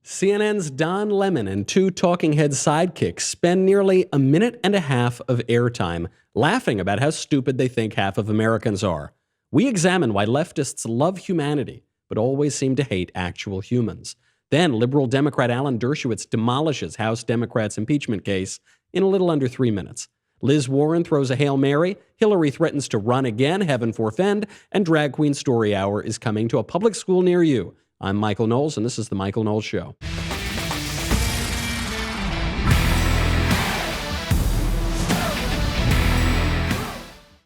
CNN's Don Lemon and two talking head sidekicks spend nearly a minute and a half of airtime laughing about how stupid they think half of Americans are. We examine why leftists love humanity, but always seem to hate actual humans. Then liberal Democrat Alan Dershowitz demolishes House Democrats' impeachment case in a little under 3 minutes. Liz Warren throws a Hail Mary, Hillary threatens to run again, heaven forfend, and Drag Queen Story Hour is coming to a public school near you. I'm Michael Knowles, and this is The Michael Knowles Show.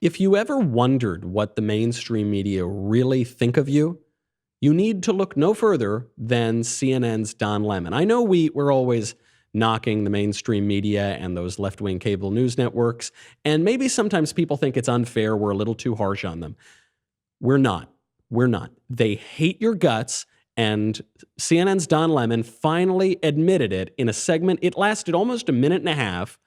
If you ever wondered what the mainstream media really think of you, you need to look no further than CNN's Don Lemon. I know we're always knocking the mainstream media and those left-wing cable news networks, and maybe sometimes people think it's unfair, we're a little too harsh on them. We're not. They hate your guts, and CNN's Don Lemon finally admitted it in a segment. It lasted almost a minute and a half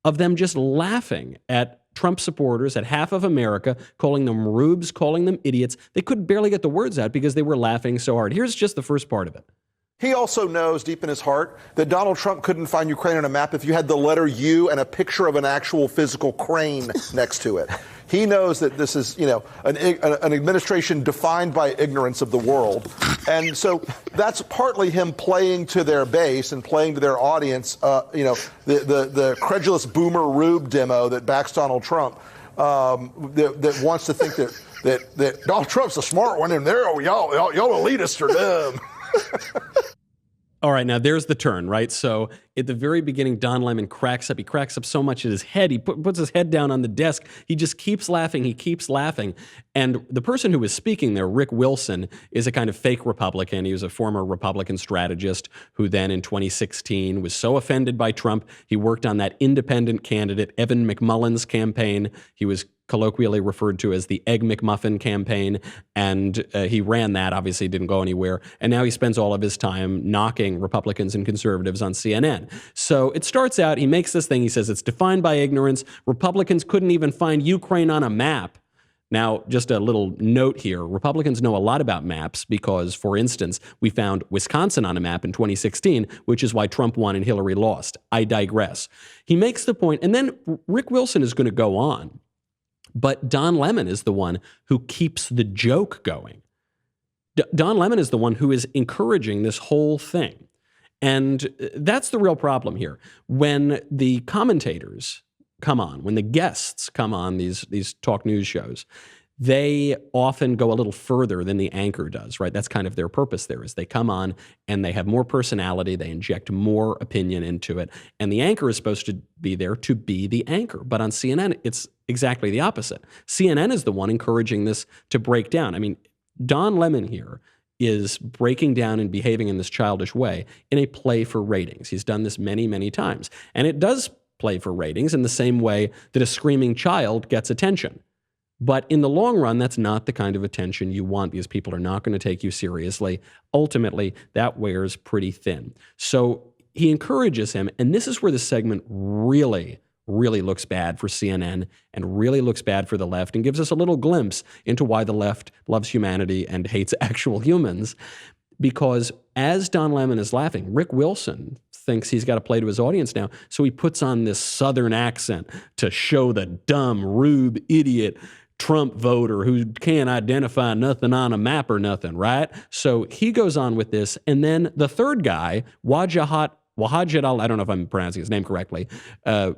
of them just laughing at Trump supporters, at half of America, calling them rubes, calling them idiots. They could barely get the words out because they were laughing so hard. Here's just the first part of it. He also knows deep in his heart that Donald Trump couldn't find Ukraine on a map if you had the letter U and a picture of an actual physical crane next to it. He knows that this is, an administration defined by ignorance of the world. And so that's partly him playing to their base and playing to their audience, the credulous boomer rube demo that backs Donald Trump, that wants to think that Donald Trump's the smart one and y'all elitists are dumb. All right, now there's the turn, right? So at the very beginning, Don Lemon cracks up. He cracks up so much at his head. He puts his head down on the desk. He just keeps laughing. He keeps laughing. And the person who was speaking there, Rick Wilson, is a kind of fake Republican. He was a former Republican strategist who then in 2016 was so offended by Trump, he worked on that independent candidate, Evan McMullen's campaign. He was colloquially referred to as the Egg McMuffin campaign, and he ran that, obviously didn't go anywhere, and now he spends all of his time knocking Republicans and conservatives on CNN. So it starts out, he makes this thing, he says it's defined by ignorance, Republicans couldn't even find Ukraine on a map. Now, just a little note here, Republicans know a lot about maps because, for instance, we found Wisconsin on a map in 2016, which is why Trump won and Hillary lost. I digress. He makes the point, and then Rick Wilson is going to go on. But Don Lemon is the one who keeps the joke going. Don Lemon is the one who is encouraging this whole thing. And that's the real problem here. When the commentators come on, when the guests come on these talk news shows, they often go a little further than the anchor does, right? That's kind of their purpose there, is they come on and they have more personality, they inject more opinion into it, and the anchor is supposed to be there to be the anchor. But on CNN, it's exactly the opposite. CNN is the one encouraging this to break down. I mean, Don Lemon here is breaking down and behaving in this childish way in a play for ratings. He's done this many, many times. And it does play for ratings in the same way that a screaming child gets attention. But in the long run, that's not the kind of attention you want because people are not going to take you seriously. Ultimately, that wears pretty thin. So he encourages him, and this is where the segment really looks bad for CNN and really looks bad for the left and gives us a little glimpse into why the left loves humanity and hates actual humans. Because as Don Lemon is laughing, Rick Wilson thinks he's got to play to his audience now, so he puts on this Southern accent to show the dumb, rube, idiot Trump voter who can't identify nothing on a map or nothing, right? So he goes on with this, and then the third guy, Wajid I don't know if I'm pronouncing his name correctly.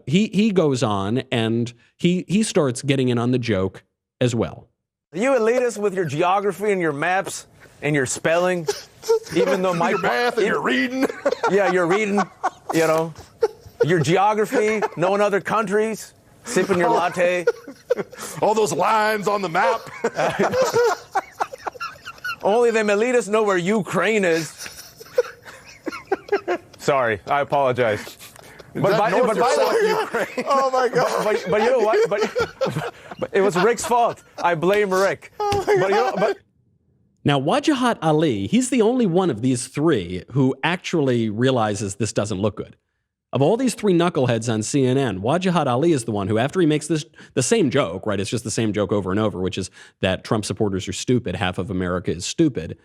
He goes on and he starts getting in on the joke as well. You elitists with your geography and your maps and your spelling, even though my your math and your reading. Yeah, you're reading. Your geography, knowing other countries, sipping your latte. All those lines on the map. Only them elitists know where Ukraine is. Sorry, I apologize. But by the way, oh my God! But you know what? But it was Rick's fault. I blame Rick. Now, Wajid Ali, he's the only one of these three who actually realizes this doesn't look good. Of all these three knuckleheads on CNN, Wajid Ali is the one who, after he makes the same joke, right? It's just the same joke over and over, which is that Trump supporters are stupid. Half of America is stupid.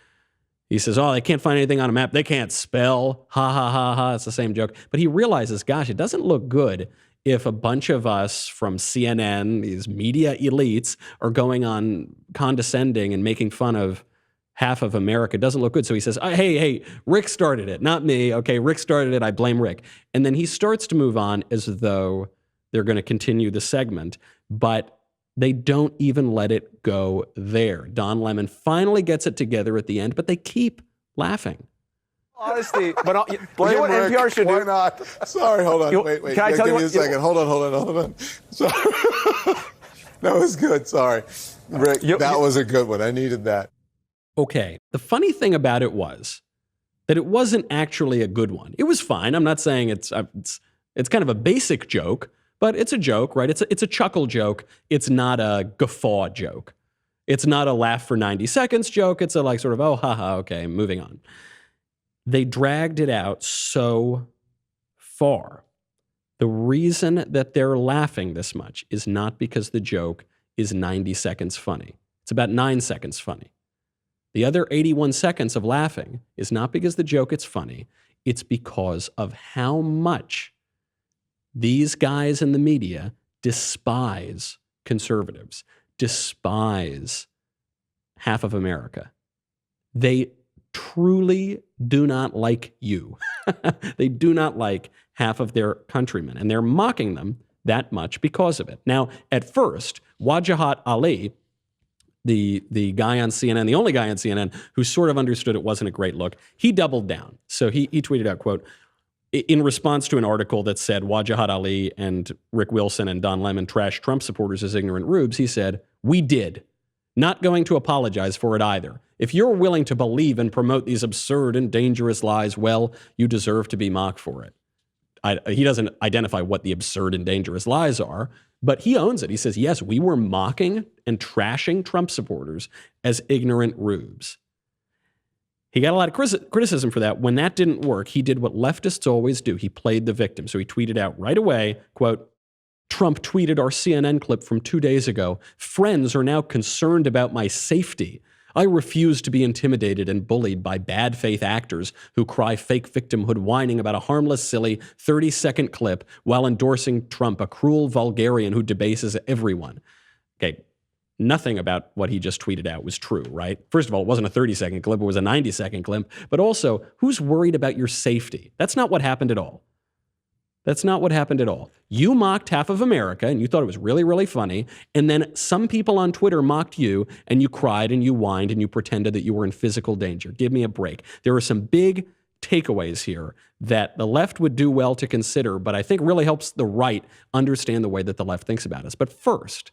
He says, oh, they can't find anything on a map. They can't spell. Ha, ha, ha, ha. It's the same joke. But he realizes, gosh, it doesn't look good if a bunch of us from CNN, these media elites, are going on condescending and making fun of half of America. It doesn't look good. So he says, hey, Rick started it, not me. Okay, Rick started it. I blame Rick. And then he starts to move on as though they're going to continue the segment. But they don't even let it go there. Don Lemon finally gets it together at the end, but they keep laughing. Honestly, but you Blame know what Rick. NPR should Why do? not? Sorry, hold on. Wait. Can I tell give you me a second. Hold on. Sorry. That was good. Sorry. Rick, that was a good one. I needed that. Okay. The funny thing about it was that it wasn't actually a good one. It was fine. I'm not saying it's kind of a basic joke, but it's a joke, right? It's a chuckle joke. It's not a guffaw joke. It's not a laugh for 90 seconds joke. It's a like sort of, oh, haha, okay, moving on. They dragged it out so far. The reason that they're laughing this much is not because the joke is 90 seconds funny. It's about 9 seconds funny. The other 81 seconds of laughing is not because the joke is funny. It's because of how much these guys in the media despise conservatives, despise half of America. They truly do not like you. They do not like half of their countrymen, and they're mocking them that much because of it. Now, at first, Wajahat Ali, the guy on CNN, the only guy on CNN who sort of understood it wasn't a great look, he doubled down. So he tweeted out, quote, in response to an article that said Wajahat Ali and Rick Wilson and Don Lemon trashed Trump supporters as ignorant rubes, he said, we did. Not going to apologize for it either. If you're willing to believe and promote these absurd and dangerous lies, well, you deserve to be mocked for it. He doesn't identify what the absurd and dangerous lies are, but he owns it. He says, yes, we were mocking and trashing Trump supporters as ignorant rubes. He got a lot of criticism for that. When that didn't work, he did what leftists always do. He played the victim. So he tweeted out right away, quote, Trump tweeted our CNN clip from 2 days ago. Friends are now concerned about my safety. I refuse to be intimidated and bullied by bad faith actors who cry fake victimhood whining about a harmless, silly 30-second clip while endorsing Trump, a cruel vulgarian who debases everyone. Okay, nothing about what he just tweeted out was true, right? First of all, it wasn't a 30-second clip, it was a 90-second clip. But also, who's worried about your safety? That's not what happened at all. That's not what happened at all. You mocked half of America, and you thought it was really, really funny, and then some people on Twitter mocked you, and you cried and you whined and you pretended that you were in physical danger. Give me a break. There are some big takeaways here that the left would do well to consider, but I think really helps the right understand the way that the left thinks about us. But first,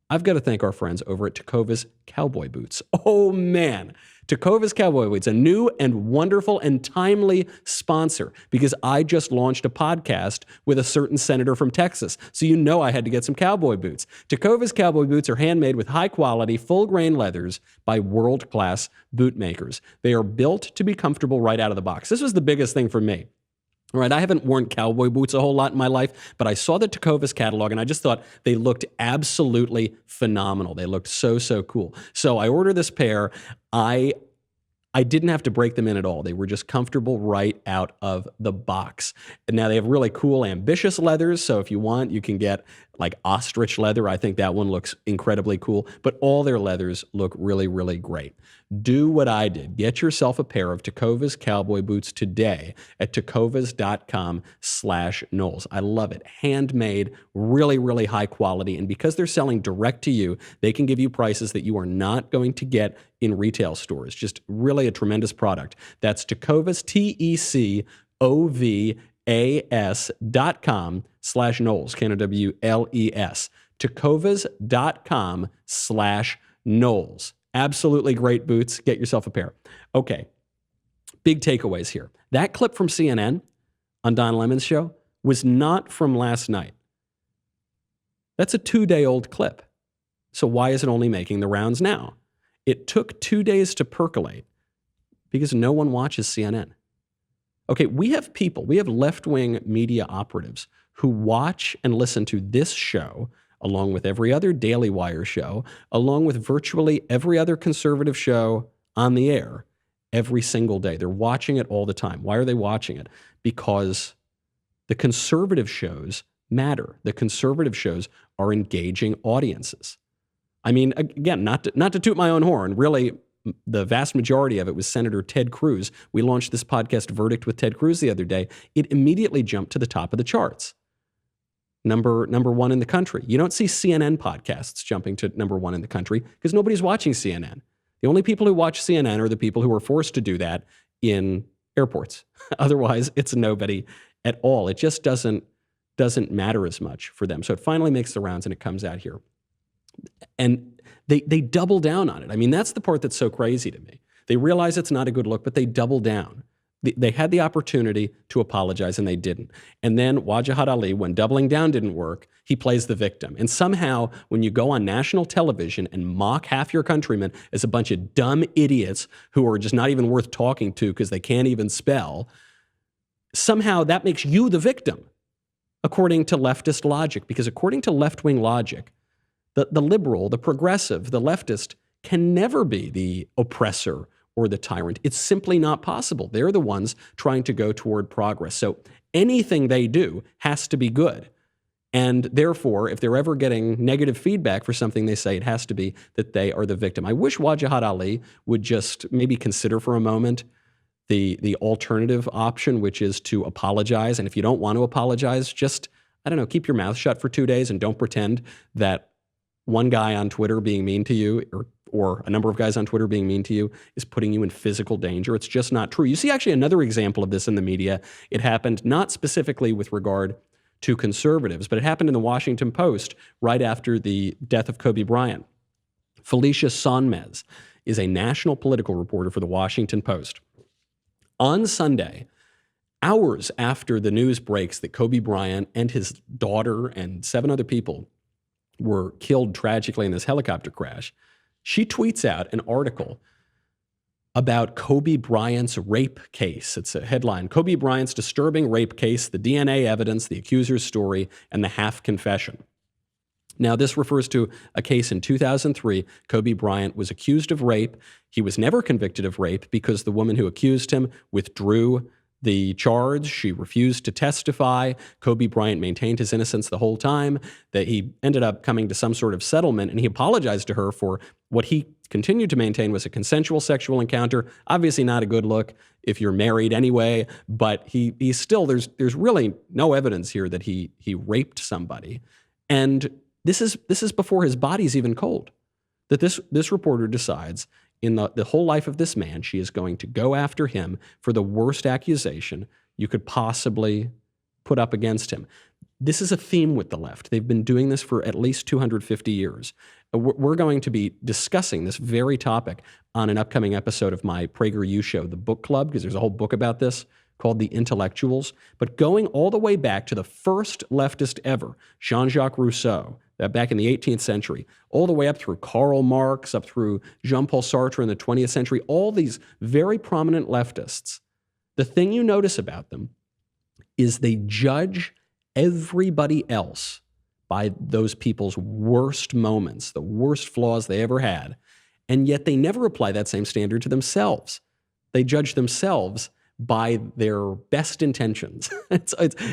I've got to thank our friends over at Kovas Cowboy Boots. Oh, man. Kovas Cowboy Boots, a new and wonderful and timely sponsor, because I just launched a podcast with a certain senator from Texas. So you know I had to get some cowboy boots. Kovas Cowboy Boots are handmade with high-quality, full-grain leathers by world-class boot makers. They are built to be comfortable right out of the box. This was the biggest thing for me. All right, I haven't worn cowboy boots a whole lot in my life, but I saw the Kovas catalog and I just thought they looked absolutely phenomenal. They looked so, so cool. So I ordered this pair. I didn't have to break them in at all. They were just comfortable right out of the box. And now they have really cool, ambitious leathers. So if you want, you can get like ostrich leather. I think that one looks incredibly cool. But all their leathers look really, really great. Do what I did. Get yourself a pair of Kovas cowboy boots today at tecovas.com/Knowles. I love it. Handmade, really, really high quality. And because they're selling direct to you, they can give you prices that you are not going to get in retail stores. Just really a tremendous product. That's Tecovas, TECOVAS.com/Knowles, KNOWLES. Tecovas.com/Knowles. Absolutely great boots. Get yourself a pair. Okay, big takeaways here. That clip from CNN on Don Lemon's show was not from last night. That's a 2-day-old clip. So why is it only making the rounds now? It took 2 days to percolate because no one watches CNN. Okay, we have left-wing media operatives who watch and listen to this show along with every other Daily Wire show, along with virtually every other conservative show on the air, every single day. They're watching it all the time. Why are they watching it? Because the conservative shows matter. The conservative shows are engaging audiences. I mean, again, not to toot my own horn, really, the vast majority of it was Senator Ted Cruz. We launched this podcast, Verdict with Ted Cruz, the other day. It immediately jumped to the top of the charts. Number one in the country. You don't see CNN podcasts jumping to number one in the country because nobody's watching CNN. The only people who watch CNN are the people who are forced to do that in airports. Otherwise, it's nobody at all. It just doesn't matter as much for them. So it finally makes the rounds and it comes out here. And they double down on it. I mean, that's the part that's so crazy to me. They realize it's not a good look, but they double down. They had the opportunity to apologize and they didn't. And then Wajahat Ali, when doubling down didn't work, he plays the victim. And somehow when you go on national television and mock half your countrymen as a bunch of dumb idiots who are just not even worth talking to because they can't even spell, somehow that makes you the victim, according to leftist logic. Because according to left-wing logic, the liberal, the progressive, the leftist can never be the oppressor or the tyrant. It's simply not possible. They're the ones trying to go toward progress. So anything they do has to be good. And therefore, if they're ever getting negative feedback for something they say, it has to be that they are the victim. I wish Wajahat Ali would just maybe consider for a moment the alternative option, which is to apologize. And if you don't want to apologize, just, I don't know, keep your mouth shut for 2 days and don't pretend that one guy on Twitter being mean to you or a number of guys on Twitter being mean to you is putting you in physical danger. It's just not true. You see actually another example of this in the media. It happened not specifically with regard to conservatives, but it happened in the Washington Post right after the death of Kobe Bryant. Felicia Sonmez is a national political reporter for the Washington Post. On Sunday, hours after the news breaks that Kobe Bryant and his daughter and 7 other people were killed tragically in this helicopter crash, she tweets out an article about Kobe Bryant's rape case. It's a headline, Kobe Bryant's disturbing rape case, the DNA evidence, the accuser's story, and the half confession. Now, this refers to a case in 2003. Kobe Bryant was accused of rape. He was never convicted of rape because the woman who accused him withdrew the charge. She refused to testify. Kobe Bryant maintained his innocence the whole time. That he ended up coming to some sort of settlement, and he apologized to her for what he continued to maintain was a consensual sexual encounter. Obviously not a good look if you're married anyway, but he still, there's really no evidence here that he raped somebody. And this is before his body's even cold. That this reporter decides in the whole life of this man, she is going to go after him for the worst accusation you could possibly put up against him. This is a theme with the left. They've been doing this for at least 250 years. We're going to be discussing this very topic on an upcoming episode of my PragerU show, The Book Club, because there's a whole book about this called The Intellectuals. But going all the way back to the first leftist ever, Jean-Jacques Rousseau, that back in the 18th century, all the way up through Karl Marx, up through Jean-Paul Sartre in the 20th century, all these very prominent leftists, the thing you notice about them is they judge everybody else by those people's worst moments, the worst flaws they ever had, and yet they never apply that same standard to themselves. They judge themselves by their best intentions.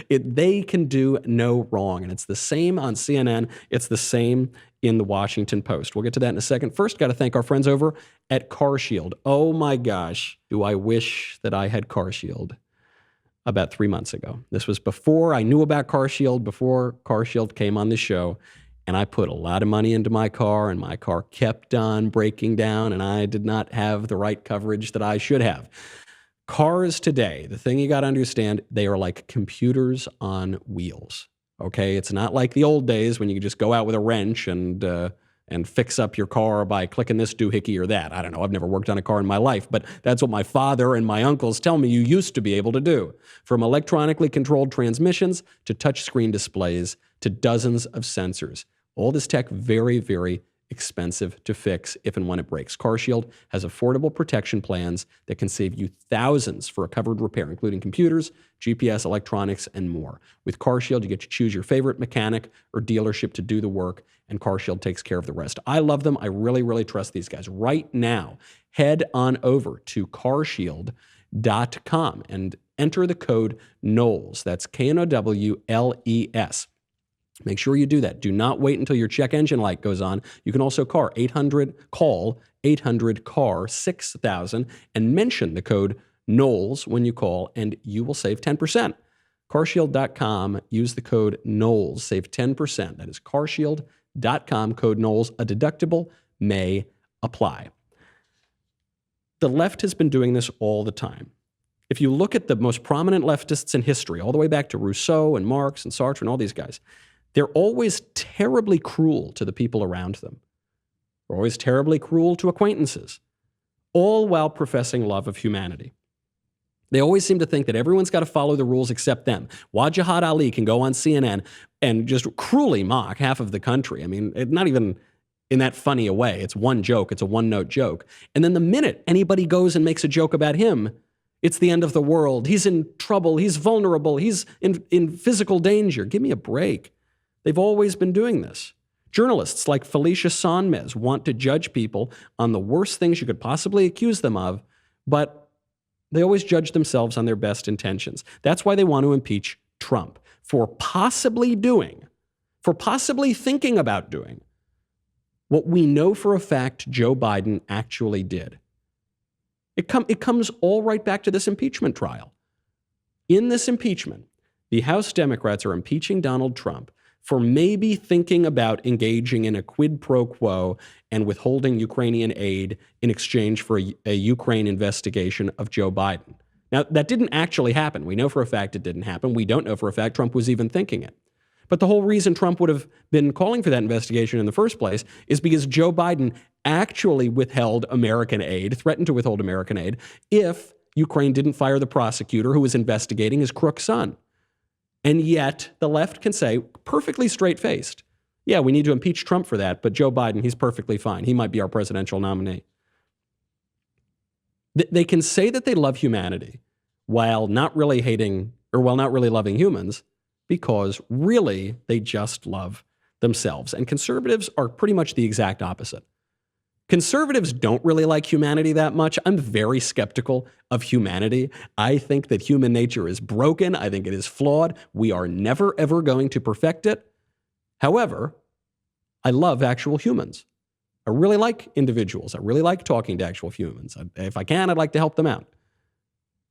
They can do no wrong. And it's the same on CNN. It's the same in the Washington Post. We'll get to that in a second. First, got to thank our friends over at CarShield. Oh my gosh, do I wish that I had CarShield about 3 months ago. This was before I knew about CarShield, before CarShield came on the show. And I put a lot of money into my car, and my car kept on breaking down, and I did not have the right coverage that I should have. Cars today, the thing you got to understand, they are like computers on wheels, okay? It's not like the old days when you could just go out with a wrench and fix up your car by clicking this doohickey or that. I don't know. I've never worked on a car in my life, but that's what my father and my uncles tell me you used to be able to do. From electronically controlled transmissions to touchscreen displays to dozens of sensors. All this tech very, very expensive to fix if and when it breaks. CarShield has affordable protection plans that can save you thousands for a covered repair, including computers, GPS, electronics, and more. With CarShield, you get to choose your favorite mechanic or dealership to do the work, and CarShield takes care of the rest. I love them. I really, really trust these guys. Right now, head on over to carshield.com and enter the code Knowles. That's Knowles. Make sure you do that. Do not wait until your check engine light goes on. You can also call 800-CAR-6000 and mention the code Knowles when you call, and you will save 10%. Carshield.com, use the code Knowles, save 10%. That is carshield.com, code Knowles. A deductible may apply. The left has been doing this all the time. If you look at the most prominent leftists in history, all the way back to Rousseau and Marx and Sartre and all these guys, they're always terribly cruel to the people around them. They're always terribly cruel to acquaintances, all while professing love of humanity. They always seem to think that everyone's got to follow the rules except them. Wajahat Ali can go on CNN and just cruelly mock half of the country. I mean, not even in that funny a way. It's one joke. It's a one-note joke. And then the minute anybody goes and makes a joke about him, it's the end of the world. He's in trouble. He's vulnerable. He's in physical danger. Give me a break. They've always been doing this. Journalists like Felicia Sonmez want to judge people on the worst things you could possibly accuse them of, but they always judge themselves on their best intentions. That's why they want to impeach Trump for possibly thinking about doing what we know for a fact Joe Biden actually did. It comes all right back to this impeachment trial. In this impeachment, the House Democrats are impeaching Donald Trump for maybe thinking about engaging in a quid pro quo and withholding Ukrainian aid in exchange for a Ukraine investigation of Joe Biden. Now, that didn't actually happen. We know for a fact it didn't happen. We don't know for a fact Trump was even thinking it. But the whole reason Trump would have been calling for that investigation in the first place is because Joe Biden actually withheld American aid, threatened to withhold American aid, if Ukraine didn't fire the prosecutor who was investigating his crook son. And yet the left can say, perfectly straight-faced, yeah, we need to impeach Trump for that, but Joe Biden, he's perfectly fine. He might be our presidential nominee. They can say that they love humanity while not really loving humans, because really they just love themselves. And conservatives are pretty much the exact opposite. Conservatives don't really like humanity that much. I'm very skeptical of humanity. I think that human nature is broken. I think it is flawed. We are never, ever going to perfect it. However, I love actual humans. I really like individuals. I really like talking to actual humans. If I can, I'd like to help them out.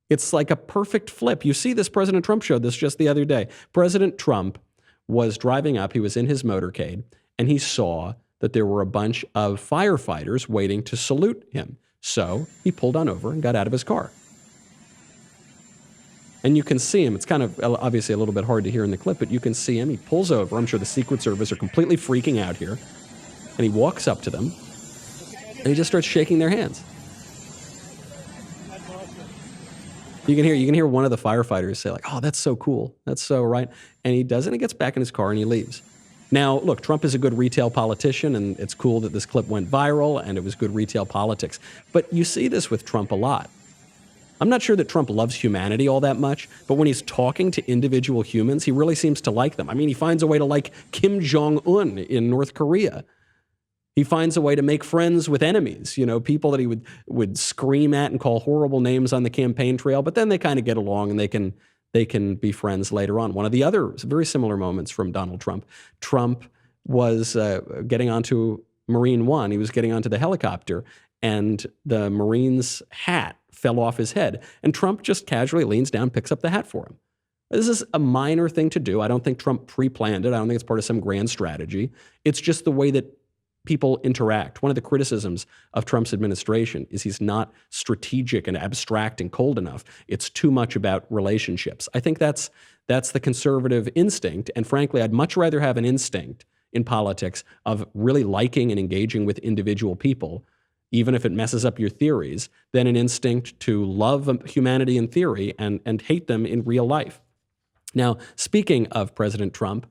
It's like a perfect flip. You see this, President Trump showed this just the other day. President Trump was driving up. He was in his motorcade, and he saw that there were a bunch of firefighters waiting to salute him. So he pulled on over and got out of his car. And you can see him. It's kind of obviously a little bit hard to hear in the clip, but you can see him. He pulls over. I'm sure the Secret Service are completely freaking out here. And he walks up to them, and he just starts shaking their hands. You can hear one of the firefighters say, like, oh, that's so cool. That's so right. And he does, and he gets back in his car and he leaves. Now, look, Trump is a good retail politician, and it's cool that this clip went viral, and it was good retail politics. But you see this with Trump a lot. I'm not sure that Trump loves humanity all that much, but when he's talking to individual humans, he really seems to like them. I mean, he finds a way to like Kim Jong-un in North Korea. He finds a way to make friends with enemies, people that he would scream at and call horrible names on the campaign trail, but then they kind of get along and they can be friends later on. One of the other very similar moments from Donald Trump, Trump was getting onto Marine One. He was getting onto the helicopter, and the Marine's hat fell off his head. And Trump just casually leans down, picks up the hat for him. This is a minor thing to do. I don't think Trump pre-planned it. I don't think it's part of some grand strategy. It's just the way that people interact. One of the criticisms of Trump's administration is he's not strategic and abstract and cold enough. It's too much about relationships. I think that's the conservative instinct. And frankly, I'd much rather have an instinct in politics of really liking and engaging with individual people, even if it messes up your theories, than an instinct to love humanity in theory and hate them in real life. Now, speaking of President Trump,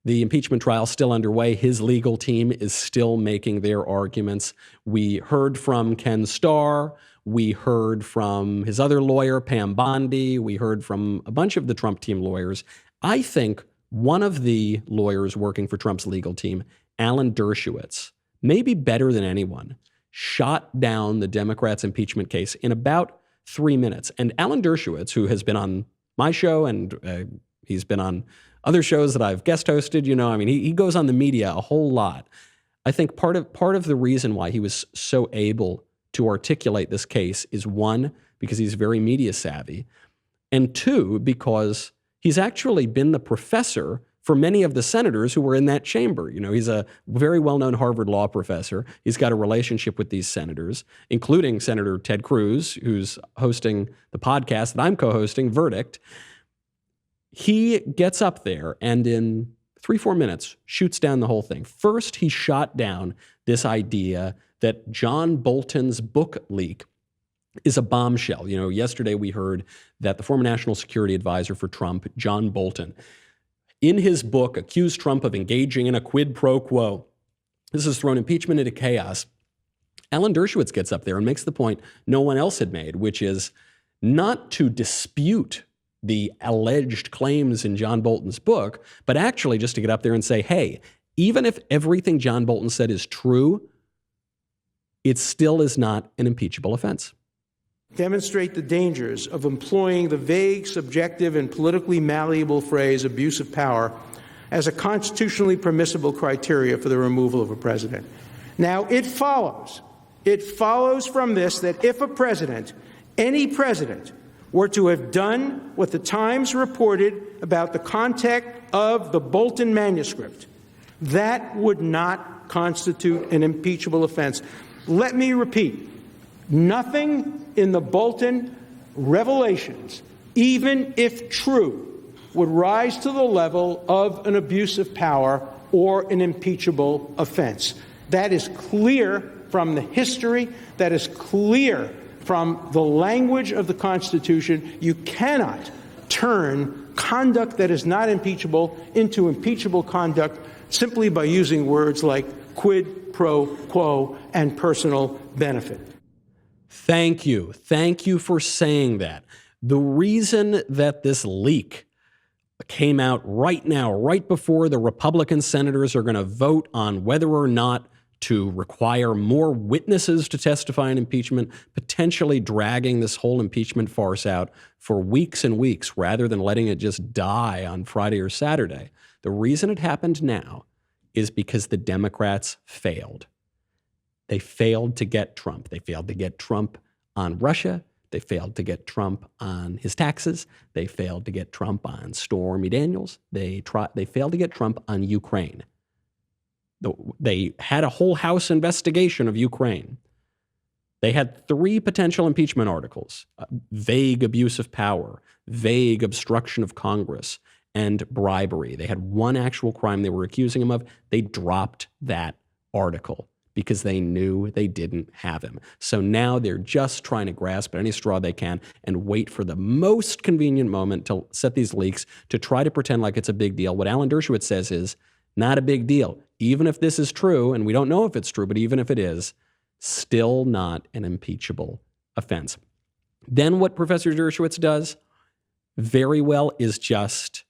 The impeachment trial is still underway. His legal team is still making their arguments. We heard from Ken Starr. We heard from his other lawyer, Pam Bondi. We heard from a bunch of the Trump team lawyers. I think one of the lawyers working for Trump's legal team, Alan Dershowitz, maybe better than anyone, shot down the Democrats' impeachment case in about 3 minutes. And Alan Dershowitz, who has been on my show and he's been on other shows that I've guest hosted, he goes on the media a whole lot. I think part of the reason why he was so able to articulate this case is, one, because he's very media savvy, and two, because he's actually been the professor for many of the senators who were in that chamber. He's a very well-known Harvard law professor. He's got a relationship with these senators, including Senator Ted Cruz, who's hosting the podcast that I'm co-hosting, Verdict. He gets up there and in 3-4 minutes shoots down the whole thing. First, he shot down this idea that John Bolton's book leak is a bombshell. Yesterday we heard that the former national security advisor for Trump, John Bolton, in his book accused Trump of engaging in a quid pro quo. This has thrown impeachment into chaos. Alan Dershowitz gets up there and makes the point no one else had made, which is not to dispute the alleged claims in John Bolton's book, but actually just to get up there and say, hey, even if everything John Bolton said is true, it still is not an impeachable offense. Demonstrate the dangers of employing the vague, subjective, and politically malleable phrase abuse of power as a constitutionally permissible criteria for the removal of a president. Now, it follows from this that if a president, any president, were to have done what the Times reported about the content of the Bolton manuscript, that would not constitute an impeachable offense. Let me repeat, nothing in the Bolton revelations, even if true, would rise to the level of an abuse of power or an impeachable offense. That is clear from the history. That is clear from the language of the Constitution. You cannot turn conduct that is not impeachable into impeachable conduct simply by using words like quid pro quo and personal benefit. Thank you. Thank you for saying that. The reason that this leak came out right now, right before the Republican senators are going to vote on whether or not to require more witnesses to testify in impeachment, potentially dragging this whole impeachment farce out for weeks and weeks rather than letting it just die on Friday or Saturday. The reason it happened now is because the Democrats failed. They failed to get Trump. They failed to get Trump on Russia. They failed to get Trump on his taxes. They failed to get Trump on Stormy Daniels. They failed to get Trump on Ukraine. They had a whole House investigation of Ukraine. They had 3 potential impeachment articles: vague abuse of power, vague obstruction of Congress, and bribery. They had 1 actual crime they were accusing him of. They dropped that article because they knew they didn't have him. So now they're just trying to grasp at any straw they can and wait for the most convenient moment to set these leaks to try to pretend like it's a big deal. What Alan Dershowitz says is not a big deal. Even if this is true, and we don't know if it's true, but even if it is, still not an impeachable offense. Then what Professor Dershowitz does very well is just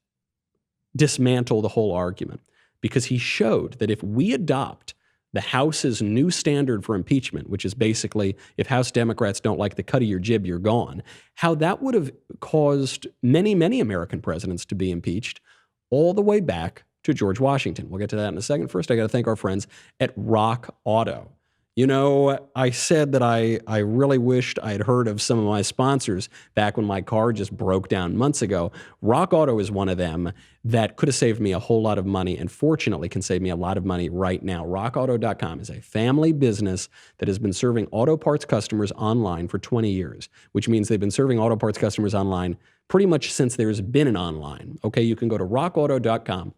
dismantle the whole argument, because he showed that if we adopt the House's new standard for impeachment, which is basically if House Democrats don't like the cut of your jib, you're gone, how that would have caused many, many American presidents to be impeached all the way back to George Washington. We'll get to that in a second. First, I got to thank our friends at Rock Auto. I said that I really wished I had heard of some of my sponsors back when my car just broke down months ago. Rock Auto is one of them that could have saved me a whole lot of money and fortunately can save me a lot of money right now. RockAuto.com is a family business that has been serving auto parts customers online for 20 years, which means they've been serving auto parts customers online pretty much since there's been an online. Okay, you can go to RockAuto.com.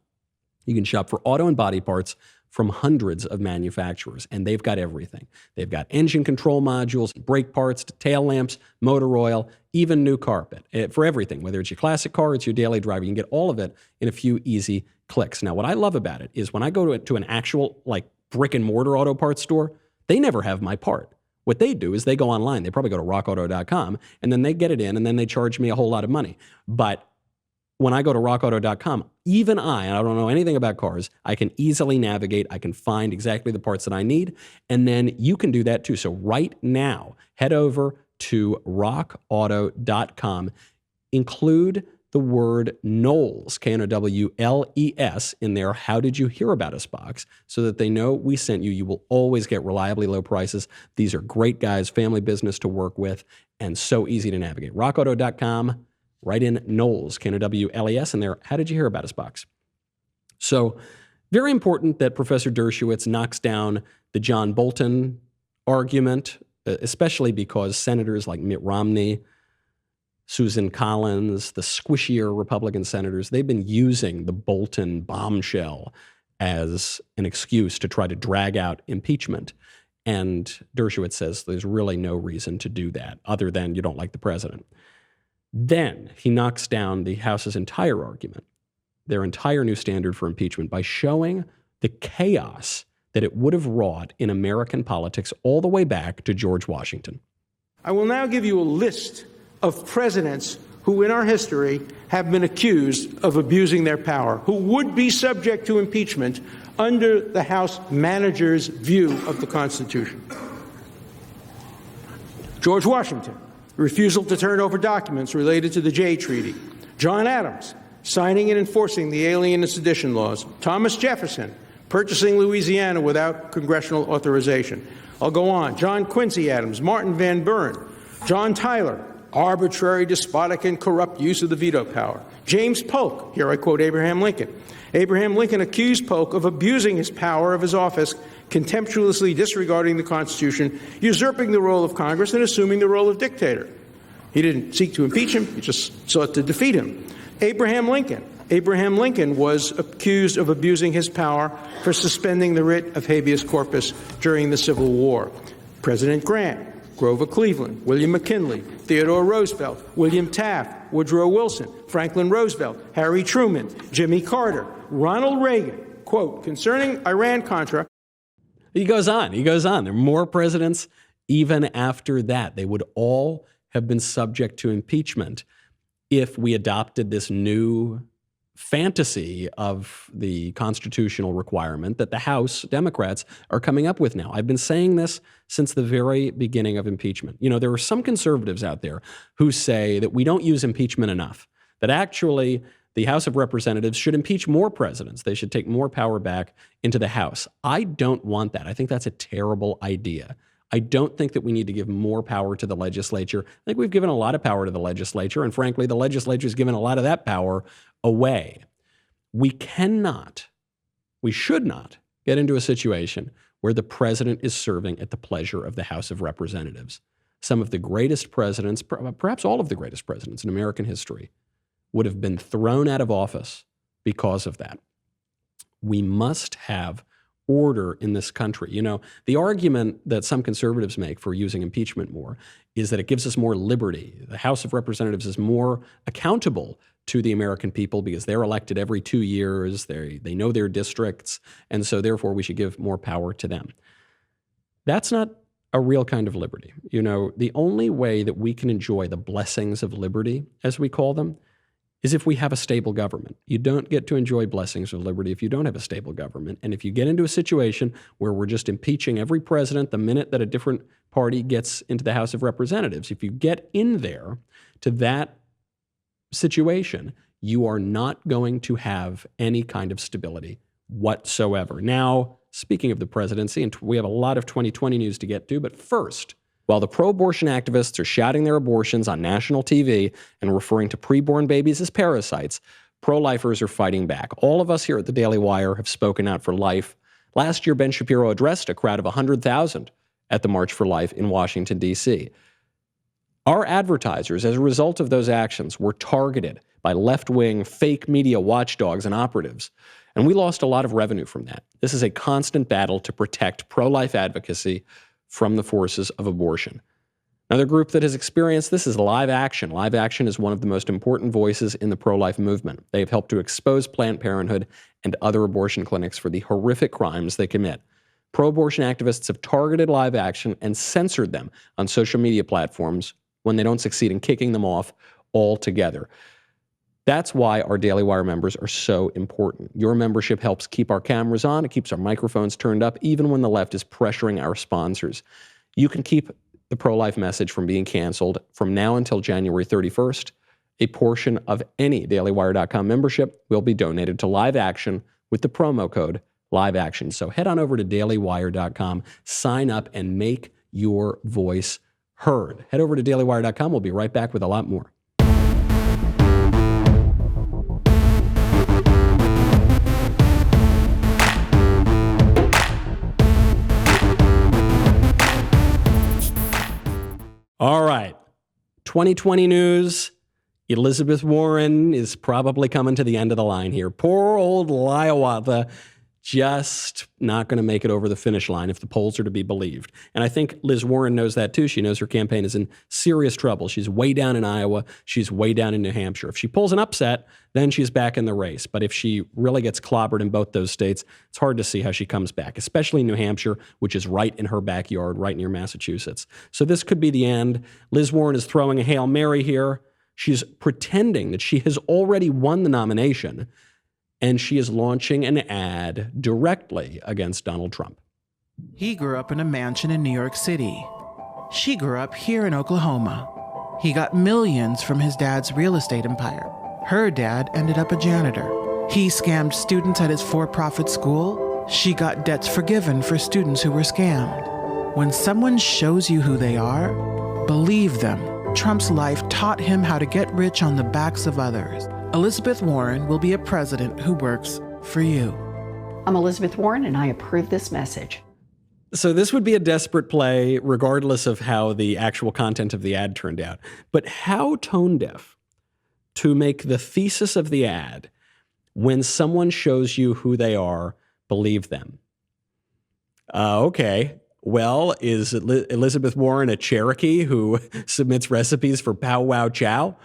You can shop for auto and body parts from hundreds of manufacturers, and they've got everything. They've got engine control modules, brake parts, tail lamps, motor oil, even new carpet for everything. Whether it's your classic car, it's your daily driver, you can get all of it in a few easy clicks. Now, what I love about it is when I go to an actual like brick and mortar auto parts store, they never have my part. What they do is they go online. They probably go to rockauto.com, and then they get it in, and then they charge me a whole lot of money. But when I go to rockauto.com, even I don't know anything about cars, I can easily navigate. I can find exactly the parts that I need, and then you can do that too. So right now, head over to rockauto.com, include the word Knowles, Knowles, in their How Did You Hear About Us box so that they know we sent you. You will always get reliably low prices. These are great guys, family business to work with, and so easy to navigate. rockauto.com, write in Knowles, Knowles, in their How Did You Hear About Us box. So very important that Professor Dershowitz knocks down the John Bolton argument, especially because senators like Mitt Romney, Susan Collins, the squishier Republican senators, they've been using the Bolton bombshell as an excuse to try to drag out impeachment. And Dershowitz says there's really no reason to do that other than you don't like the president. Then he knocks down the House's entire argument, their entire new standard for impeachment, by showing the chaos that it would have wrought in American politics all the way back to George Washington. I will now give you a list of presidents who in our history have been accused of abusing their power, who would be subject to impeachment under the House manager's view of the Constitution. George Washington, refusal to turn over documents related to the Jay Treaty. John Adams, signing and enforcing the Alien and Sedition laws. Thomas Jefferson, purchasing Louisiana without congressional authorization. I'll go on. John Quincy Adams, Martin Van Buren, John Tyler, arbitrary, despotic, and corrupt use of the veto power. James Polk, here I quote Abraham Lincoln. Abraham Lincoln accused Polk of abusing his power of his office, contemptuously disregarding the Constitution, usurping the role of Congress, and assuming the role of dictator. He didn't seek to impeach him, he just sought to defeat him. Abraham Lincoln was accused of abusing his power for suspending the writ of habeas corpus during the Civil War. President Grant, Grover Cleveland, William McKinley, Theodore Roosevelt, William Taft, Woodrow Wilson, Franklin Roosevelt, Harry Truman, Jimmy Carter, Ronald Reagan, quote, concerning Iran-Contra. He goes on. There are more presidents even after that. They would all have been subject to impeachment if we adopted this new fantasy of the constitutional requirement that the House Democrats are coming up with now. I've been saying this since the very beginning of impeachment. You know, there are some conservatives out there who say that we don't use impeachment enough, that actually the House of Representatives should impeach more presidents. They should take more power back into the House. I don't want that. I think that's a terrible idea. I don't think that we need to give more power to the legislature. I think we've given a lot of power to the legislature, and frankly, the legislature has given a lot of that power away. We should not get into a situation where the president is serving at the pleasure of the House of Representatives. Some of the greatest presidents, perhaps all of the greatest presidents in American history, would have been thrown out of office because of that. We must have order in this country. You know, the argument that some conservatives make for using impeachment more is that it gives us more liberty. The House of Representatives is more accountable to the American people because they're elected every 2 years. They know their districts, and so therefore we should give more power to them. That's not a real kind of liberty. You know, the only way that we can enjoy the blessings of liberty, as we call them, is if we have a stable government. You don't get to enjoy blessings of liberty if you don't have a stable government. And if you get into a situation where we're just impeaching every president the minute that a different party gets into the House of Representatives, if you get in there to that situation, you are not going to have any kind of stability whatsoever. Now, speaking of the presidency, and we have a lot of 2020 news to get to, but first, while the pro-abortion activists are shouting their abortions on national TV and referring to preborn babies as parasites, pro-lifers are fighting back. All of us here at the Daily Wire have spoken out for life. Last year, Ben Shapiro addressed a crowd of 100,000 at the March for Life in Washington, D.C. Our advertisers, as a result of those actions, were targeted by left-wing fake media watchdogs and operatives. And we lost a lot of revenue from that. This is a constant battle to protect pro-life advocacy from the forces of abortion. Another group that has experienced this is Live Action. Live Action is one of the most important voices in the pro-life movement. They have helped to expose Planned Parenthood and other abortion clinics for the horrific crimes they commit. Pro-abortion activists have targeted Live Action and censored them on social media platforms when they don't succeed in kicking them off altogether. That's why our Daily Wire members are so important. Your membership helps keep our cameras on. It keeps our microphones turned up, even when the left is pressuring our sponsors. You can keep the pro-life message from being canceled from now until January 31st. A portion of any dailywire.com membership will be donated to Live Action with the promo code LiveAction. So head on over to dailywire.com, sign up, and make your voice heard. Head over to dailywire.com. We'll be right back with a lot more. All right, 2020 news. Elizabeth Warren is probably coming to the end of the line here. Poor old Hiawatha, just not going to make it over the finish line if the polls are to be believed. And I think Liz Warren knows that too. She knows her campaign is in serious trouble. She's way down in Iowa. She's way down in New Hampshire. If she pulls an upset, then she's back in the race. But if she really gets clobbered in both those states, it's hard to see how she comes back, especially New Hampshire, which is right in her backyard, right near Massachusetts. So this could be the end. Liz Warren is throwing a Hail Mary here. She's pretending that she has already won the nomination, and she is launching an ad directly against Donald Trump. He grew up in a mansion in New York City. She grew up here in Oklahoma. He got millions from his dad's real estate empire. Her dad ended up a janitor. He scammed students at his for-profit school. She got debts forgiven for students who were scammed. When someone shows you who they are, believe them. Trump's life taught him how to get rich on the backs of others. Elizabeth Warren will be a president who works for you. I'm Elizabeth Warren, and I approve this message. So this would be a desperate play, regardless of how the actual content of the ad turned out. But how tone deaf to make the thesis of the ad, when someone shows you who they are, believe them. Okay. Well, is Elizabeth Warren a Cherokee who submits recipes for Pow Wow Chow?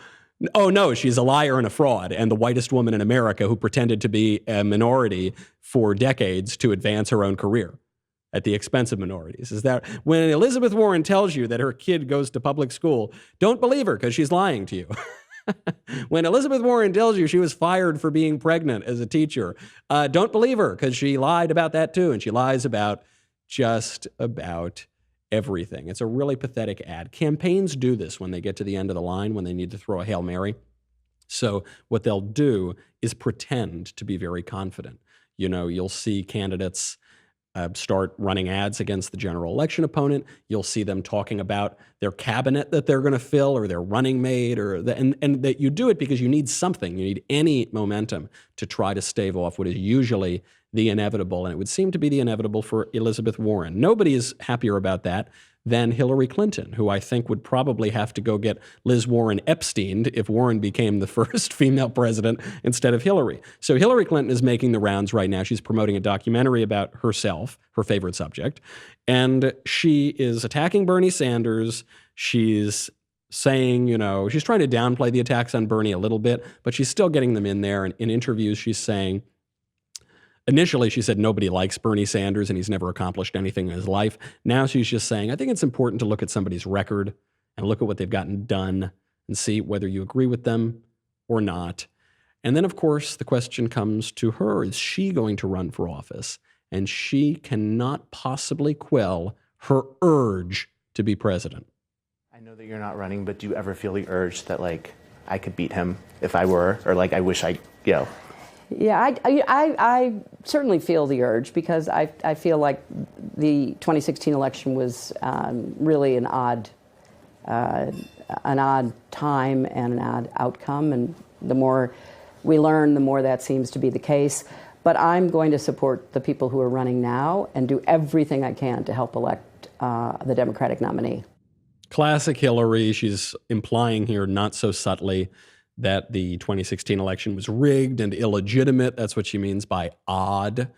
Oh, no, she's a liar and a fraud, and the whitest woman in America who pretended to be a minority for decades to advance her own career at the expense of minorities. Is that when Elizabeth Warren tells you that her kid goes to public school, don't believe her because she's lying to you. When Elizabeth Warren tells you she was fired for being pregnant as a teacher, don't believe her because she lied about that too, and she lies about just about everything. It's a really pathetic ad. Campaigns do this when they get to the end of the line, when they need to throw a Hail Mary. So what they'll do is pretend to be very confident. You know, you'll see candidates start running ads against the general election opponent. You'll see them talking about their cabinet that they're going to fill or their running mate, and that you do it because you need something. You need any momentum to try to stave off what is usually the inevitable, and it would seem to be the inevitable for Elizabeth Warren. Nobody is happier about that than Hillary Clinton, who I think would probably have to go get Liz Warren Epsteined if Warren became the first female president instead of Hillary. So Hillary Clinton is making the rounds right now. She's promoting a documentary about herself, her favorite subject, and she is attacking Bernie Sanders. She's saying, you know, she's trying to downplay the attacks on Bernie a little bit, but she's still getting them in there. And in interviews, she's saying, initially, she said nobody likes Bernie Sanders and he's never accomplished anything in his life. Now she's just saying, I think it's important to look at somebody's record and look at what they've gotten done and see whether you agree with them or not. And then, of course, the question comes to her, is she going to run for office? And she cannot possibly quell her urge to be president. I know that you're not running, but do you ever feel the urge that, like, I could beat him if I were, or like, I wish I, you know? Yeah, I certainly feel the urge because I feel like the 2016 election was really an odd time and an odd outcome, and the more we learn, the more that seems to be the case. But I'm going to support the people who are running now and do everything I can to help elect the Democratic nominee. Classic Hillary. She's implying here, not so subtly, that the 2016 election was rigged and illegitimate. That's what she means by odd.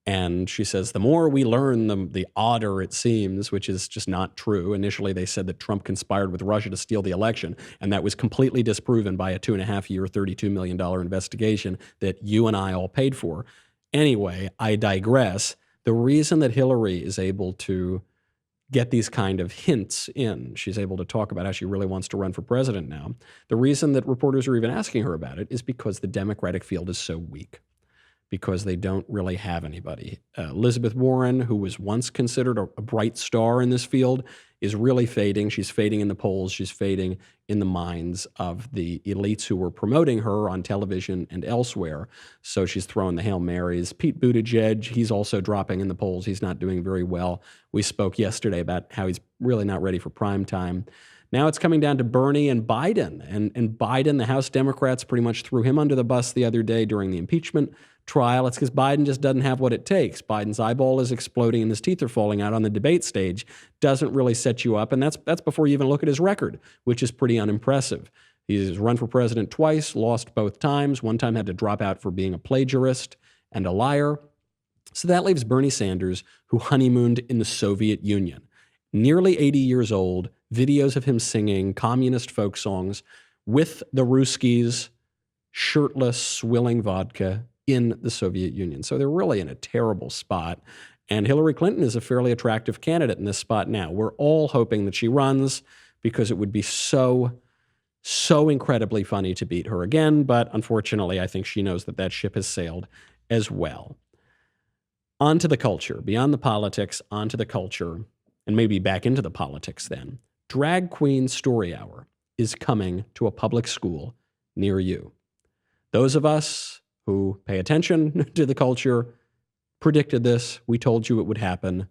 And she says, the more we learn, the odder it seems, which is just not true. Initially, they said that Trump conspired with Russia to steal the election, and that was completely disproven by a 2.5-year, $32 million investigation that you and I all paid for. Anyway, I digress. The reason that Hillary is able to get these kind of hints in, she's able to talk about how she really wants to run for president now. The reason that reporters are even asking her about it is because the Democratic field is so weak, because they don't really have anybody. Elizabeth Warren, who was once considered a bright star in this field, is really fading. She's fading in the polls. She's fading in the minds of the elites who were promoting her on television and elsewhere. So she's throwing the Hail Marys. Pete Buttigieg, he's also dropping in the polls. He's not doing very well. We spoke yesterday about how he's really not ready for prime time. Now it's coming down to Bernie and Biden. And Biden, the House Democrats pretty much threw him under the bus the other day during the impeachment trial. It's because Biden just doesn't have what it takes. Biden's eyeball is exploding and his teeth are falling out on the debate stage. Doesn't really set you up. And that's before you even look at his record, which is pretty unimpressive. He's run for president twice, lost both times. One time had to drop out for being a plagiarist and a liar. So that leaves Bernie Sanders, who honeymooned in the Soviet Union. Nearly 80 years old, videos of him singing communist folk songs with the Ruskies, shirtless, swilling vodka in the Soviet Union. So they're really in a terrible spot. And Hillary Clinton is a fairly attractive candidate in this spot now. We're all hoping that she runs because it would be so incredibly funny to beat her again. But unfortunately, I think she knows that that ship has sailed as well. On to the culture, beyond the politics, onto the culture, and maybe back into the politics then. Drag Queen Story Hour is coming to a public school near you. Those of us who pay attention to the culture predicted this. We told you it would happen.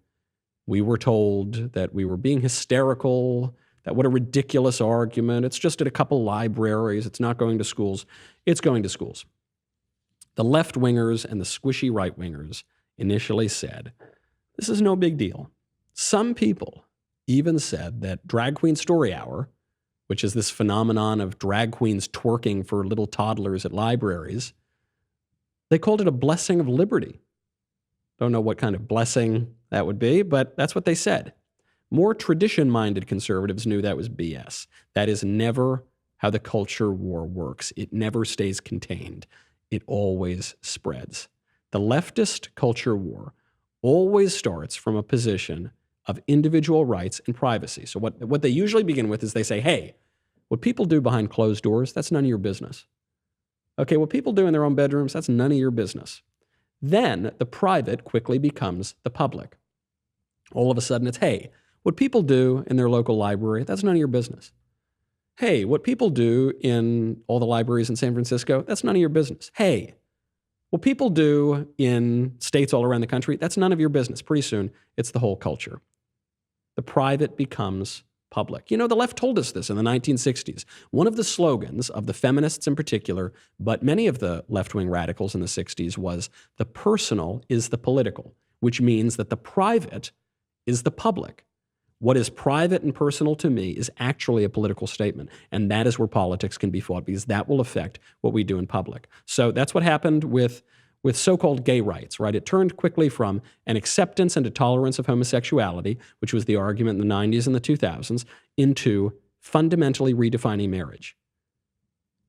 We were told that we were being hysterical, that what a ridiculous argument. It's just at a couple libraries. It's not going to schools. It's going to schools. The left-wingers and the squishy right-wingers initially said, this is no big deal. Some people even said that Drag Queen Story Hour, which is this phenomenon of drag queens twerking for little toddlers at libraries, they called it a blessing of liberty. Don't know what kind of blessing that would be, but that's what they said. More tradition-minded conservatives knew that was BS. That is never how the culture war works. It never stays contained. It always spreads. The leftist culture war always starts from a position of individual rights and privacy. So what they usually begin with is they say, hey, what people do behind closed doors, that's none of your business. Okay, what people do in their own bedrooms, that's none of your business. Then the private quickly becomes the public. All of a sudden it's, hey, what people do in their local library, that's none of your business. Hey, what people do in all the libraries in San Francisco, that's none of your business. Hey, what people do in states all around the country, that's none of your business. Pretty soon, it's the whole culture. The private becomes public. You know, the left told us this in the 1960s. One of the slogans of the feminists in particular, but many of the left-wing radicals in the 60s, was the personal is the political, which means that the private is the public. What is private and personal to me is actually a political statement, and that is where politics can be fought because that will affect what we do in public. So that's what happened with so-called gay rights, right? It turned quickly from an acceptance and a tolerance of homosexuality, which was the argument in the 90s and the 2000s, into fundamentally redefining marriage.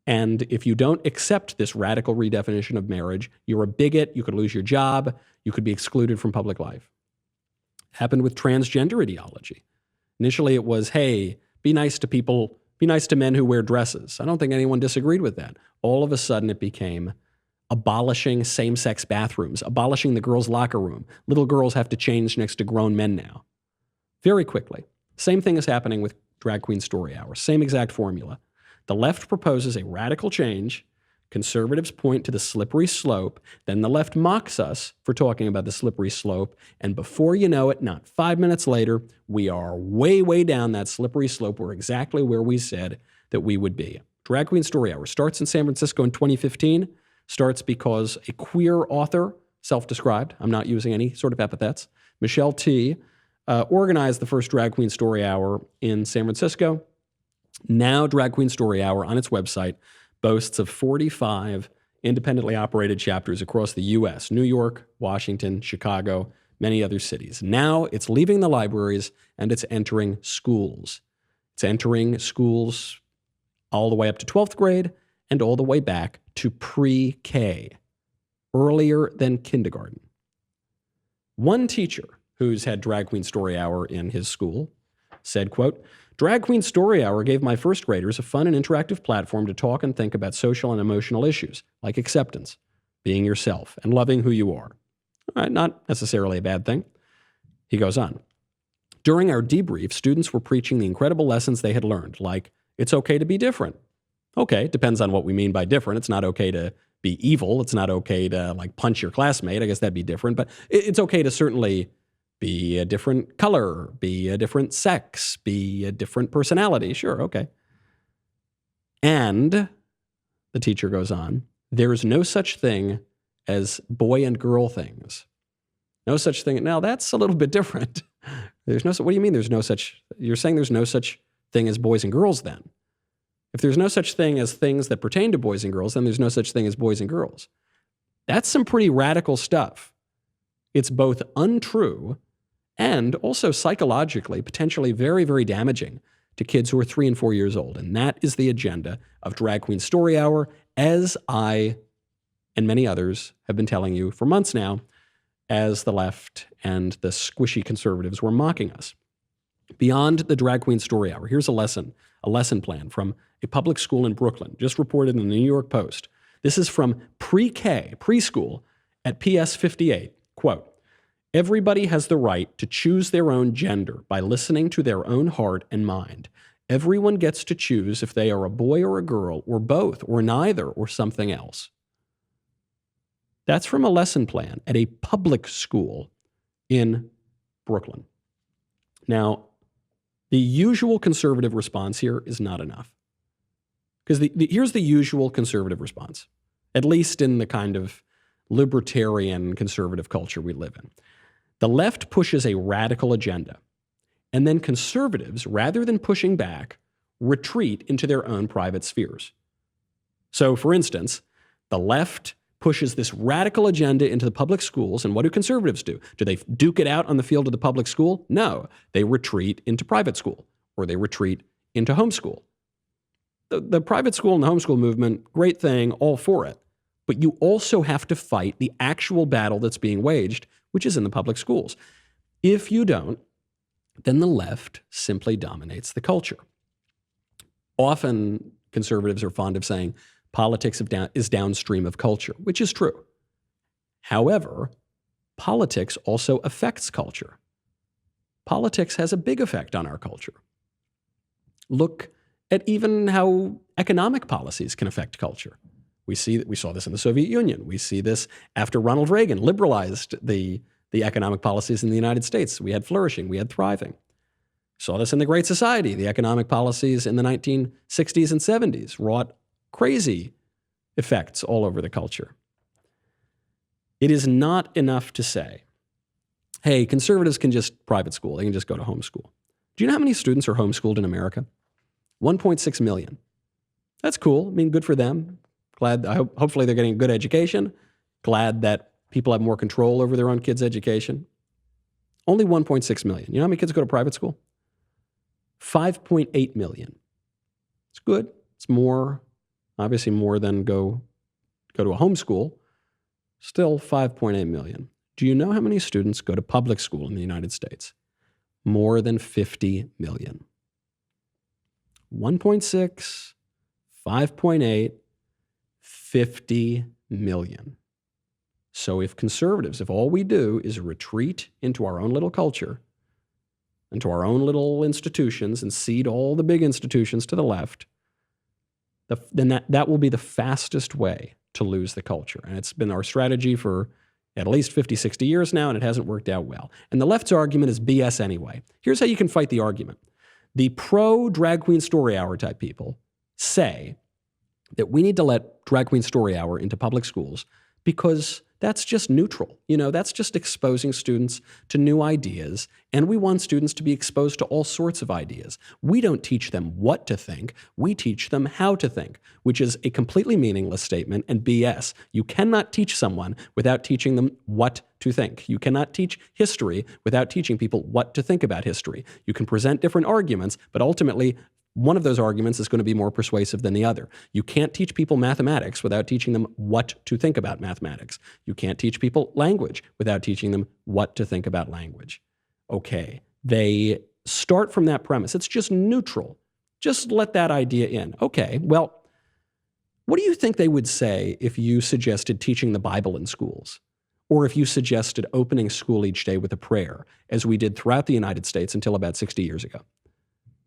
And if you don't accept this radical redefinition of marriage, you're a bigot, you could lose your job, you could be excluded from public life. Happened with transgender ideology. Initially it was, hey, be nice to people, be nice to men who wear dresses. I don't think anyone disagreed with that. All of a sudden it became abolishing same-sex bathrooms, abolishing the girls' locker room. Little girls have to change next to grown men now. Very quickly. Same thing is happening with Drag Queen Story Hour. Same exact formula. The left proposes a radical change. Conservatives point to the slippery slope. Then the left mocks us for talking about the slippery slope. And before you know it, not 5 minutes later, we are way, way down that slippery slope. We're exactly where we said that we would be. Drag Queen Story Hour starts in San Francisco in 2015. Starts because a queer author, self-described, I'm not using any sort of epithets, Michelle T., organized the first Drag Queen Story Hour in San Francisco. Now Drag Queen Story Hour on its website boasts of 45 independently operated chapters across the U.S., New York, Washington, Chicago, many other cities. Now it's leaving the libraries and it's entering schools. It's entering schools all the way up to 12th grade and all the way back to pre-K, earlier than kindergarten. One teacher who's had Drag Queen Story Hour in his school said, quote, "Drag Queen Story Hour gave my first graders a fun and interactive platform to talk and think about social and emotional issues like acceptance, being yourself, and loving who you are." All right, not necessarily a bad thing. He goes on. "During our debrief, students were preaching the incredible lessons they had learned, like it's okay to be different. Okay, depends on what we mean by different. It's not okay to be evil. It's not okay to like punch your classmate. I guess that'd be different. But it's okay to certainly be a different color, be a different sex, be a different personality. Sure, okay. And," the teacher goes on, "there's no such thing as boy and girl things. No such thing." Now, that's a little bit different. What do you mean there's no such, you're saying there's no such thing as boys and girls then? If there's no such thing as things that pertain to boys and girls, then there's no such thing as boys and girls. That's some pretty radical stuff. It's both untrue and also psychologically, potentially very, very damaging to kids who are 3 and 4 years old. And that is the agenda of Drag Queen Story Hour, as I and many others have been telling you for months now, as the left and the squishy conservatives were mocking us. Beyond the Drag Queen Story Hour, here's a lesson plan from a public school in Brooklyn, just reported in the New York Post. This is from pre-K, preschool, at PS 58. Quote, "Everybody has the right to choose their own gender by listening to their own heart and mind. Everyone gets to choose if they are a boy or a girl, or both, or neither, or something else." That's from a lesson plan at a public school in Brooklyn. Now, the usual conservative response here is not enough. Because here's the usual conservative response, at least in the kind of libertarian conservative culture we live in. The left pushes a radical agenda, and then conservatives, rather than pushing back, retreat into their own private spheres. So, for instance, the left pushes this radical agenda into the public schools, and what do conservatives do? Do they duke it out on the field of the public school? No, they retreat into private school, or they retreat into homeschool. The private school and the homeschool movement, great thing, all for it. But you also have to fight the actual battle that's being waged, which is in the public schools. If you don't, then the left simply dominates the culture. Often conservatives are fond of saying politics is downstream of culture, which is true. However, politics also affects culture. Politics has a big effect on our culture. Look at even how economic policies can affect culture. We saw this in the Soviet Union. We see this after Ronald Reagan liberalized the economic policies in the United States. We had flourishing, we had thriving. Saw this in the Great Society. The economic policies in the 1960s and 70s wrought crazy effects all over the culture. It is not enough to say, hey, conservatives can just private school. They can just go to homeschool. Do you know how many students are homeschooled in America? 1.6 million. That's cool. I mean, good for them. Hopefully they're getting a good education. Glad that people have more control over their own kids' education. Only 1.6 million. You know how many kids go to private school? 5.8 million. It's good. It's more, obviously more than go to a homeschool. Still 5.8 million. Do you know how many students go to public school in the United States? More than 50 million. 1.6, 5.8, 50 million. So if all we do is retreat into our own little culture, into our own little institutions and cede all the big institutions to the left, then that will be the fastest way to lose the culture. And it's been our strategy for at least 50, 60 years now, and it hasn't worked out well. And the left's argument is BS anyway. Here's how you can fight the argument. The pro-Drag Queen Story Hour type people say that we need to let Drag Queen Story Hour into public schools because that's just neutral. That's just exposing students to new ideas, and we want students to be exposed to all sorts of ideas. We don't teach them what to think, we teach them how to think, which is a completely meaningless statement and BS. You cannot teach someone without teaching them what to think. You cannot teach history without teaching people what to think about history. You can present different arguments, but ultimately, one of those arguments is going to be more persuasive than the other. You can't teach people mathematics without teaching them what to think about mathematics. You can't teach people language without teaching them what to think about language. Okay, they start from that premise. It's just neutral. Just let that idea in. Okay, well, what do you think they would say if you suggested teaching the Bible in schools? Or if you suggested opening school each day with a prayer, as we did throughout the United States until about 60 years ago?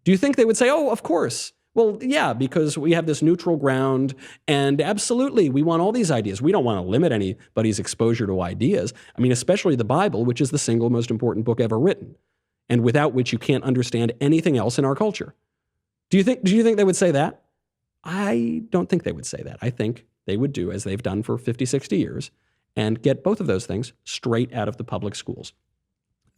Do you think they would say, oh, of course? Well, yeah, because we have this neutral ground, and absolutely, we want all these ideas. We don't want to limit anybody's exposure to ideas. I mean, especially the Bible, which is the single most important book ever written, and without which you can't understand anything else in our culture. Do you think they would say that? I don't think they would say that. I think they would do as they've done for 50, 60 years and get both of those things straight out of the public schools.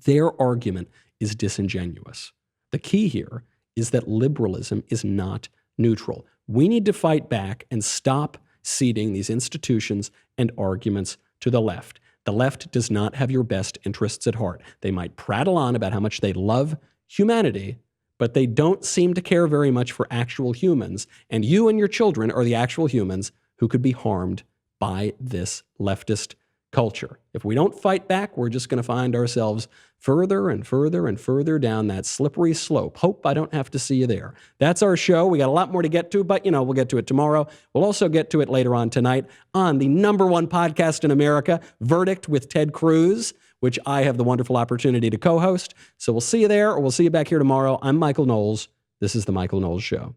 Their argument is disingenuous. The key here is that liberalism is not neutral. We need to fight back and stop ceding these institutions and arguments to the left. The left does not have your best interests at heart. They might prattle on about how much they love humanity, but they don't seem to care very much for actual humans, and you and your children are the actual humans who could be harmed by this leftist culture. If we don't fight back, we're just going to find ourselves further and further and further down that slippery slope. Hope I don't have to see you there. That's our show. We got a lot more to get to, but we'll get to it tomorrow. We'll also get to it later on tonight on the #1 podcast in America, Verdict with Ted Cruz, which I have the wonderful opportunity to co-host. So we'll see you there, or we'll see you back here tomorrow. I'm Michael Knowles. This is The Michael Knowles Show.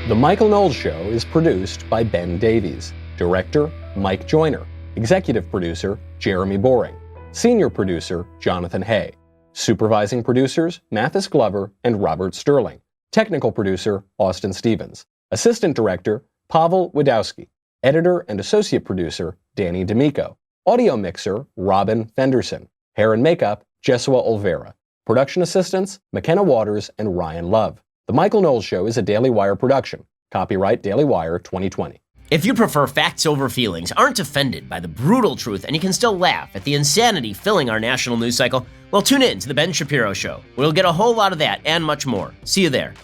The Michael Knowles Show is produced by Ben Davies. Director, Mike Joyner. Executive producer, Jeremy Boring. Senior producer, Jonathan Hay. Supervising producers, Mathis Glover and Robert Sterling. Technical producer, Austin Stevens. Assistant director, Pavel Wadowski. Editor and associate producer, Danny D'Amico. Audio mixer, Robin Fenderson. Hair and makeup, Jesua Olvera. Production assistants, McKenna Waters and Ryan Love. The Michael Knowles Show is a Daily Wire production. Copyright Daily Wire 2020. If you prefer facts over feelings, aren't offended by the brutal truth, and you can still laugh at the insanity filling our national news cycle, well, tune in to The Ben Shapiro Show. We'll get a whole lot of that and much more. See you there.